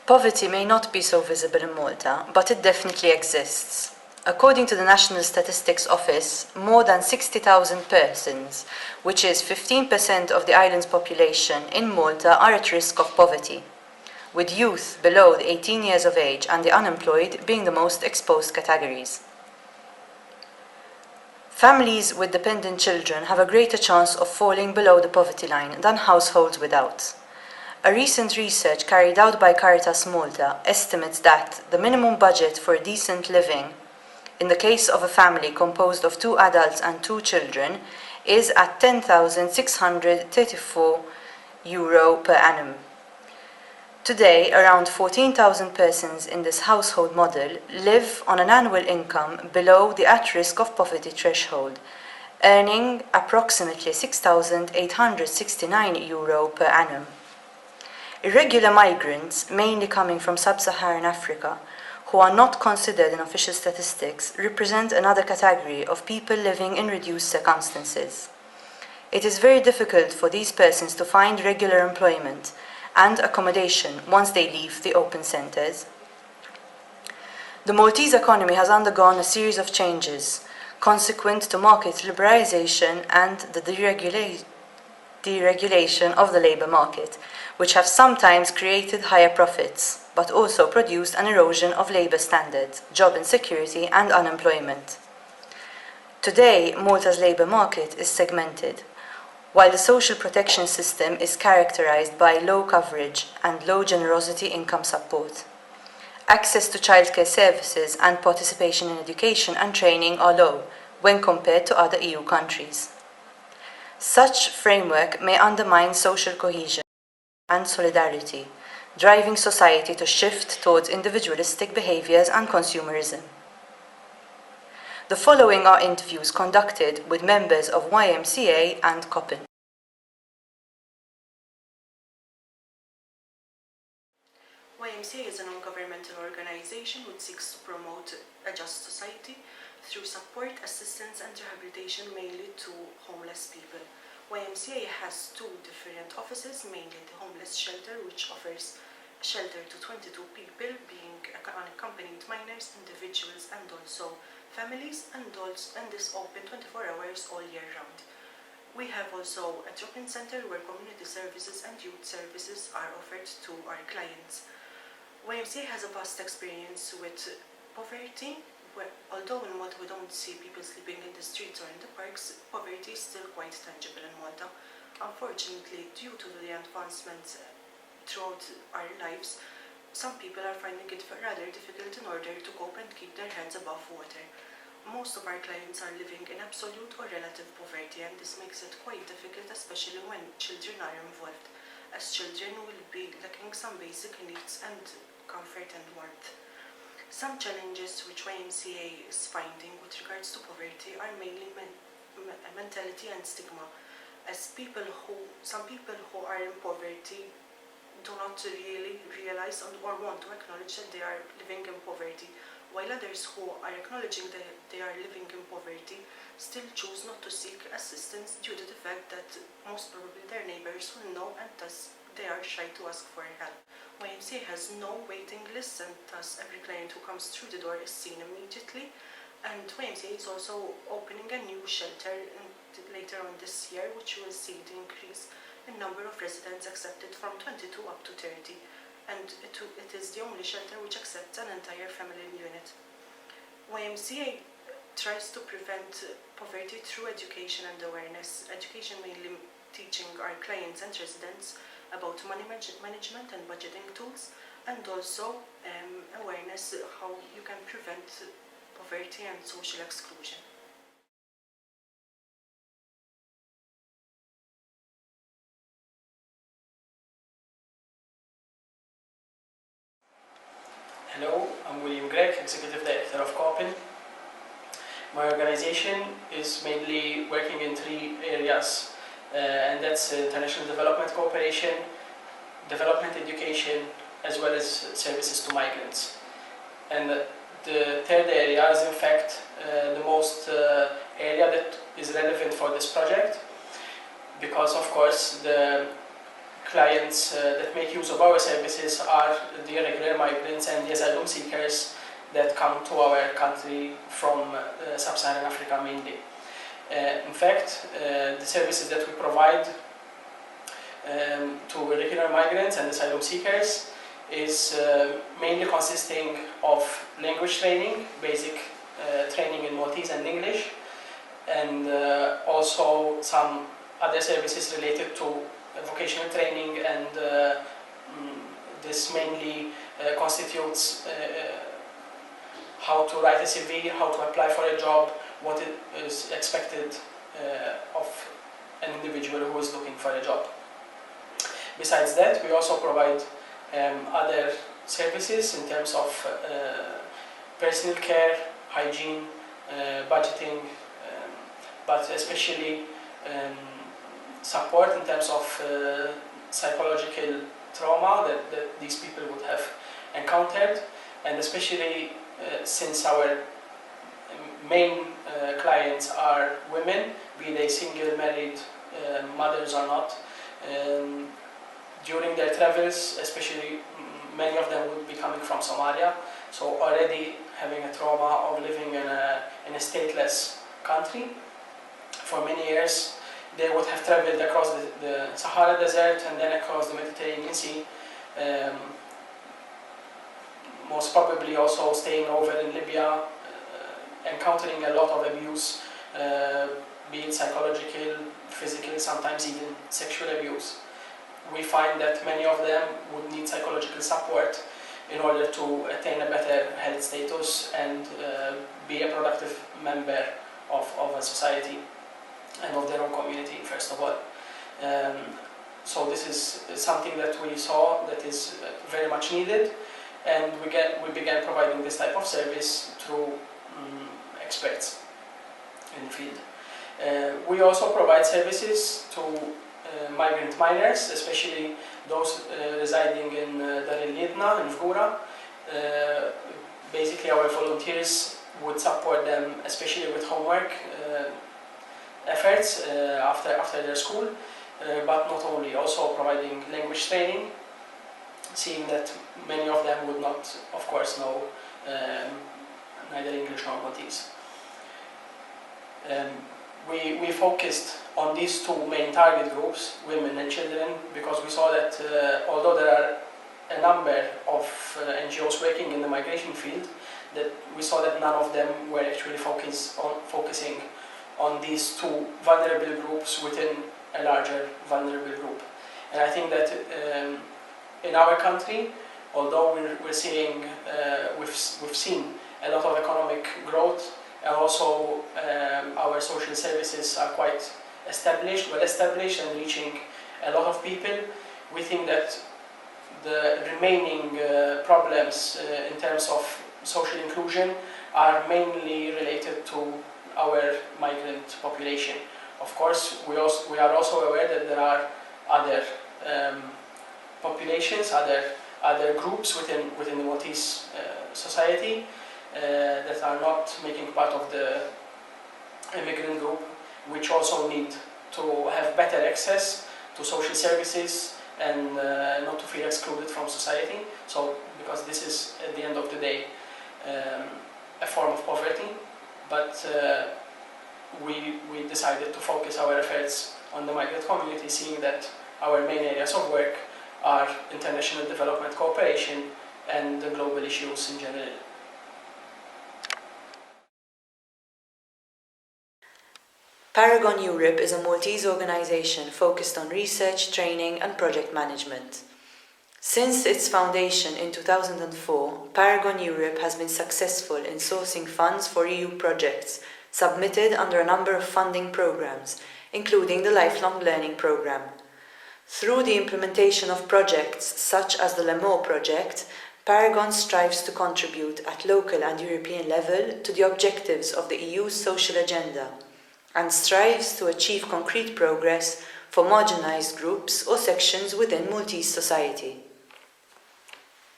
Poverty may not be so visible in Malta, but it definitely exists. According to the National Statistics Office, more than 60,000 persons, which is 15% of the island's population in Malta, are at risk of poverty, with youth below the 18 years of age and the unemployed being the most exposed categories. Families with dependent children have a greater chance of falling below the poverty line than households without. A recent research carried out by Caritas Malta estimates that the minimum budget for decent living, in the case of a family composed of 2 adults and 2 children, is at €10,634 per annum. Today, around 14,000 persons in this household model live on an annual income below the at-risk of poverty threshold, earning approximately €6,869 per annum. Irregular migrants, mainly coming from sub-Saharan Africa, who are not considered in official statistics, represent another category of people living in reduced circumstances. It is very difficult for these persons to find regular employment and accommodation once they leave the open centres. The Maltese economy has undergone a series of changes, consequent to market liberalisation and the deregulation of the labour market, which have sometimes created higher profits, but also produced an erosion of labour standards, job insecurity and unemployment. Today, Malta's labour market is segmented. While the social protection system is characterised by low coverage and low generosity income support. Access to childcare services and participation in education and training are low when compared to other EU countries. Such framework may undermine social cohesion and solidarity, driving society to shift towards individualistic behaviours and consumerism. The following are interviews conducted with members of YMCA and COPIN. YMCA is a non-governmental organisation which seeks to promote a just society through support, assistance and rehabilitation mainly to homeless people. YMCA has 2 different offices, mainly the homeless shelter, which offers shelter to 22 people, being unaccompanied minors, individuals and also families, and this open 24 hours all year round. We have also a drop-in centre where community services and youth services are offered to our clients. YMCA has a vast experience with poverty. Although in Malta we don't see people sleeping in the streets or in the parks, poverty is still quite tangible in Malta. Unfortunately, due to the advancements throughout our lives, some people are finding it rather difficult in order to cope and keep their heads above water. Most of our clients are living in absolute or relative poverty, and this makes it quite difficult, especially when children are involved, as children will be lacking some basic needs and comfort and warmth. Some challenges which YMCA is finding with regards to poverty are mainly mentality and stigma, as some people who are in poverty do not really realize or want to acknowledge that they are living in poverty, while others who are acknowledging that they are living in poverty still choose not to seek assistance due to the fact that most probably their neighbours will know, and thus they are shy to ask for help. YMCA has no waiting lists, and thus every client who comes through the door is seen immediately. And YMCA is also opening a new shelter later on this year, which will see the increase in number of residents accepted from 22 up to 30. And it is the only shelter which accepts an entire family unit. YMCA tries to prevent poverty through education and awareness. Education mainly teaching our clients and residents about money management and budgeting tools, and also awareness how you can prevent poverty and social exclusion. Hello, I'm William Gregg, Executive Director of COPIN. My organization is mainly working in 3 areas, and that's international development cooperation, development education, as well as services to migrants. And the third area is in fact the most area that is relevant for this project, because of course the clients that make use of our services are the irregular migrants and the asylum seekers that come to our country from sub-Saharan Africa mainly. In fact, the services that we provide to irregular migrants and asylum seekers is mainly consisting of language training, basic training in Maltese and English, and also some other services related to vocational training, and this mainly constitutes how to write a CV, how to apply for a job, what is expected of an individual who is looking for a job. Besides that, we also provide other services in terms of personal care, hygiene, budgeting, but especially support in terms of psychological trauma that these people would have encountered, and especially since our main clients are women, be they single, married, mothers or not, during their travels, especially many of them would be coming from Somalia, so already having a trauma of living in a stateless country for many years. They would have traveled across the Sahara Desert and then across the Mediterranean Sea, most probably also staying over in Libya, encountering a lot of abuse, be it psychological, physical, sometimes even sexual abuse. We find that many of them would need psychological support in order to attain a better health status and be a productive member of a society and of their own community, first of all. So this is something that we saw that is very much needed, and we began providing this type of service through experts in the field. We also provide services to migrant minors, especially those residing in Dar el-Lidna in Fgura. Basically, our volunteers would support them, especially with homework efforts after their school, but not only, also providing language training, seeing that many of them would not, of course, know neither English nor Maltese. We focused on these two main target groups, women and children, because we saw that although there are a number of NGOs working in the migration field, that we saw that none of them were actually focusing on these two vulnerable groups within a larger vulnerable group. And I think that in our country, although we're seeing, we've seen a lot of economic growth, and also our social services are quite well established and reaching a lot of people, we think that the remaining problems in terms of social inclusion are mainly related to our migrant population. Of course, we are also aware that there are other populations, other groups within the Maltese society that are not making part of the immigrant group, which also need to have better access to social services and not to feel excluded from society. So, because this is, at the end of the day, a form of poverty, but we decided to focus our efforts on the migrant community, seeing that our main areas of work are international development cooperation and the global issues in general. Paragon Europe is a Maltese organisation focused on research, training and project management. Since its foundation in 2004, Paragon Europe has been successful in sourcing funds for EU projects submitted under a number of funding programmes, including the Lifelong Learning Programme. Through the implementation of projects such as the LEMO project, Paragon strives to contribute at local and European level to the objectives of the EU's social agenda, and strives to achieve concrete progress for marginalised groups or sections within Maltese society.